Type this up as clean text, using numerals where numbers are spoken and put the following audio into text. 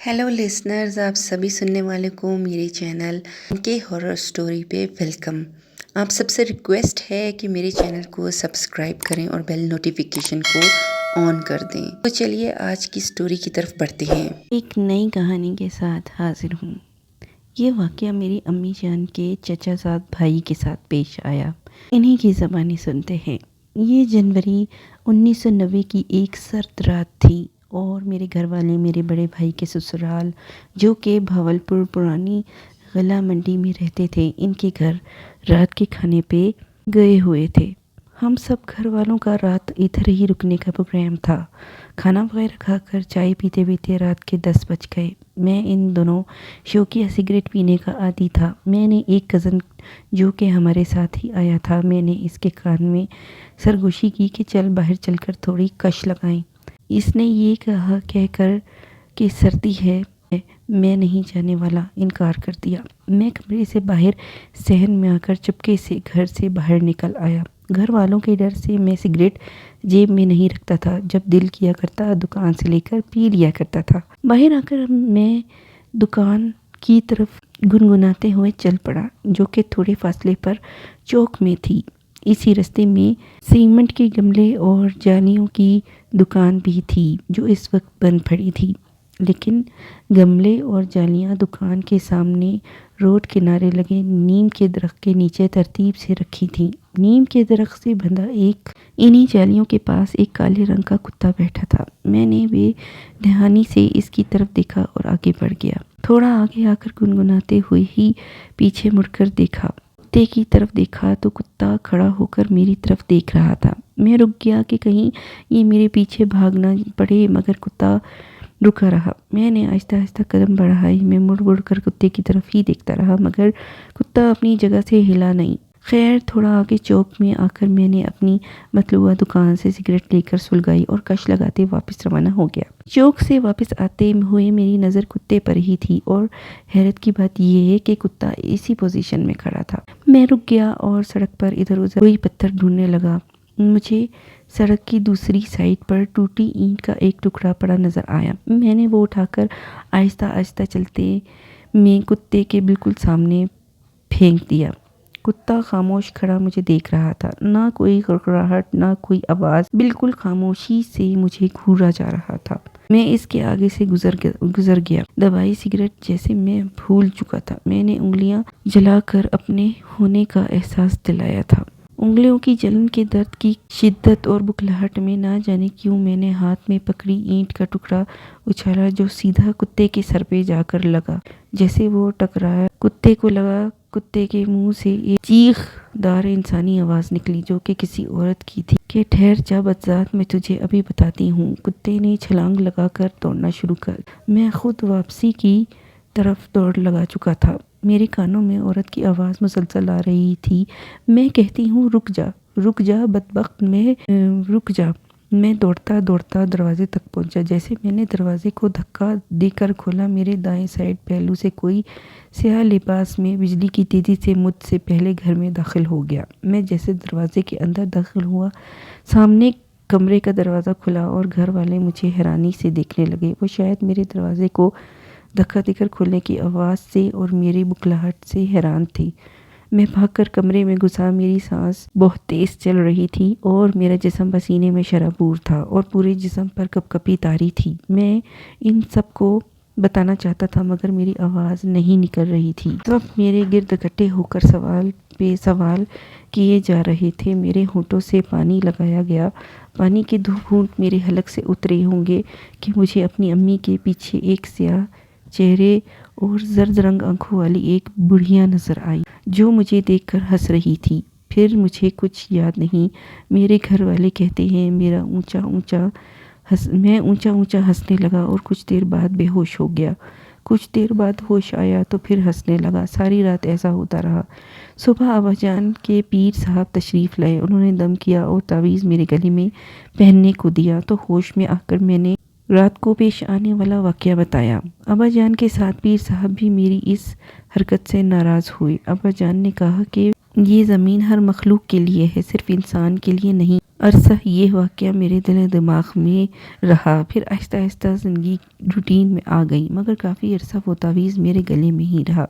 Hello listeners, आप सभी सुनने वालों को मेरे चैनल के हॉरर स्टोरी पे वेलकम। आप सबसे रिक्वेस्ट है कि मेरे चैनल को सब्सक्राइब करें और बेल नोटिफिकेशन को ऑन कर दें। तो चलिए आज की स्टोरी की तरफ बढ़ते हैं। एक नई कहानी के साथ हाजिर हूँ। ये वाक़या मेरी अम्मी जान के चचाजाद भाई के साथ पेश आया। इन्हीं की ज़बानी सुनते हैं। ये जनवरी 1990 की एक सर्द रात थी और मेरे घर वाले मेरे बड़े भाई के ससुराल जो कि भवलपुर पुरानी गला मंडी में रहते थे, इनके घर रात के खाने पे गए हुए थे। हम सब घर वालों का रात इधर ही रुकने का प्रोग्राम था। खाना वगैरह खाकर चाय पीते पीते रात के 10 बज गए। मैं इन दोनों शौकिया सिगरेट पीने का आदी था। मैंने एक कज़न जो कि हमारे साथ ही आया था, मैंने इसके कान में सरगोशी की कि चल बाहर चलकर थोड़ी कश लगाएं। इसने ये कहा कहकर कि सर्दी है, मैं नहीं जाने वाला, इनकार कर दिया। मैं कमरे से बाहर सहन में आकर चुपके से घर से बाहर निकल आया। घर वालों के डर से मैं सिगरेट जेब में नहीं रखता था। जब दिल किया करता दुकान से लेकर पी लिया करता था। बाहर आकर मैं दुकान की तरफ गुनगुनाते हुए चल पड़ा, जो कि थोड़े फासले पर चौक में थी। इसी रास्ते में सीमेंट के गमले और जालियों की दुकान भी थी जो इस वक्त बंद पड़ी थी, लेकिन गमले और जालियां दुकान के सामने रोड किनारे लगे नीम के दरख्त के नीचे तरतीब से रखी थी। नीम के दरख्त से बंधा इन्हीं जालियों के पास एक काले रंग का कुत्ता बैठा था। मैंने बेध्यानी से इसकी तरफ देखा और आगे बढ़ गया। थोड़ा आगे आकर गुनगुनाते हुए ही पीछे मुड़कर देखा। कुत्ते की तरफ देखा तो कुत्ता खड़ा होकर मेरी तरफ देख रहा था। मैं रुक गया कि कहीं ये मेरे पीछे भाग ना पड़े, मगर कुत्ता रुका रहा। मैंने आहिस्ता आहिस्ता कदम बढ़ाए। मैं मुड़ मुड़ कर कुत्ते की तरफ ही देखता रहा, मगर कुत्ता अपनी जगह से हिला नहीं। खैर, थोड़ा आगे चौक में आकर मैंने अपनी मतलूबा दुकान से सिगरेट लेकर सुलगाई और कश लगाते वापस रवाना हो गया। चौक से वापस आते हुए मेरी नज़र कुत्ते पर ही थी और हैरत की बात यह है कि कुत्ता इसी पोजीशन में खड़ा था। मैं रुक गया और सड़क पर इधर उधर कोई पत्थर ढूंढने लगा। मुझे सड़क की दूसरी साइड पर टूटी ईंट का एक टुकड़ा पड़ा नज़र आया। मैंने वो उठाकर आहिस्ता आहिस्ता चलते में कुत्ते के बिल्कुल सामने फेंक दिया। कुत्ता खामोश खड़ा मुझे देख रहा था। ना कोई खड़खड़ाहट, ना कोई आवाज़, बिल्कुल खामोशी से मुझे घूरा जा रहा था। मैं इसके आगे से गुजर गया। दबाई सिगरेट जैसे मैं भूल चुका था। मैंने उंगलियां जलाकर अपने होने का एहसास दिलाया था। उंगलियों की जलन के दर्द की शिद्दत और बुखलाहट में ना जाने क्यों मैंने हाथ में पकड़ी ईंट का टुकड़ा उछाला, जो सीधा कुत्ते के सर पे जाकर लगा। जैसे वो टकराया, कुत्ते को लगा, कुत्ते के मुंह से एक चीखदार इंसानी आवाज़ निकली जो कि किसी औरत की थी कि ठहर जा बदजात, मैं तुझे अभी बताती हूँ। कुत्ते ने छलांग लगाकर दौड़ना शुरू कर। मैं खुद वापसी की तरफ दौड़ लगा चुका था। मेरे कानों में औरत की आवाज़ मुसलसल आ रही थी। मैं कहती हूँ रुक जा बदबख्त, रुक जा। मैं दौड़ता दौड़ता दरवाजे तक पहुंचा। जैसे मैंने दरवाजे को धक्का देकर खोला, मेरे दाएं साइड पहलू से कोई स्याह लिबास में बिजली की तेज़ी से मुझसे पहले घर में दाखिल हो गया। मैं जैसे दरवाजे के अंदर दाखिल हुआ, सामने कमरे का दरवाज़ा खुला और घर वाले मुझे हैरानी से देखने लगे। वो शायद मेरे दरवाजे को धक्का देकर खोलने की आवाज़ से और मेरी बुखलाहट से हैरान थे। मैं भागकर कमरे में घुसा। मेरी सांस बहुत तेज़ चल रही थी और मेरा जिस्म पसीने में शराबूर था और पूरे जिस्म पर कपकपी तारी थी। मैं इन सब को बताना चाहता था, मगर मेरी आवाज़ नहीं निकल रही थी। सब मेरे गिर्द इकट्ठे होकर सवाल पे सवाल किए जा रहे थे। मेरे होठों से पानी लगाया गया। पानी के दो घूंट मेरे हलक से उतरे होंगे कि मुझे अपनी अम्मी के पीछे एक स्याह चेहरे और जर्द रंग आंखों वाली एक बुढ़िया नजर आई जो मुझे देखकर हंस रही थी। फिर मुझे कुछ याद नहीं। मेरे घर वाले कहते हैं मैं ऊंचा ऊंचा हंसने लगा और कुछ देर बाद बेहोश हो गया। कुछ देर बाद होश आया तो फिर हंसने लगा। सारी रात ऐसा होता रहा। सुबह आबाजान के पीर साहब तशरीफ़ लाए। उन्होंने दम किया और तावीज़ मेरे गले में पहनने को दिया तो होश में आकर मैंने रात को पेश आने वाला वाक़या बताया। अब्बा जान के साथ पीर साहब भी मेरी इस हरकत से नाराज़ हुए। अब्बा जान ने कहा कि ये ज़मीन हर मखलूक के लिए है, सिर्फ इंसान के लिए नहीं। عرصہ یہ واقعہ میرے دل دماغ میں رہا، پھر آہستہ آہستہ زندگی روٹین میں آ گئی، مگر کافی عرصہ وہ تعویذ میرے گلے میں ہی رہا۔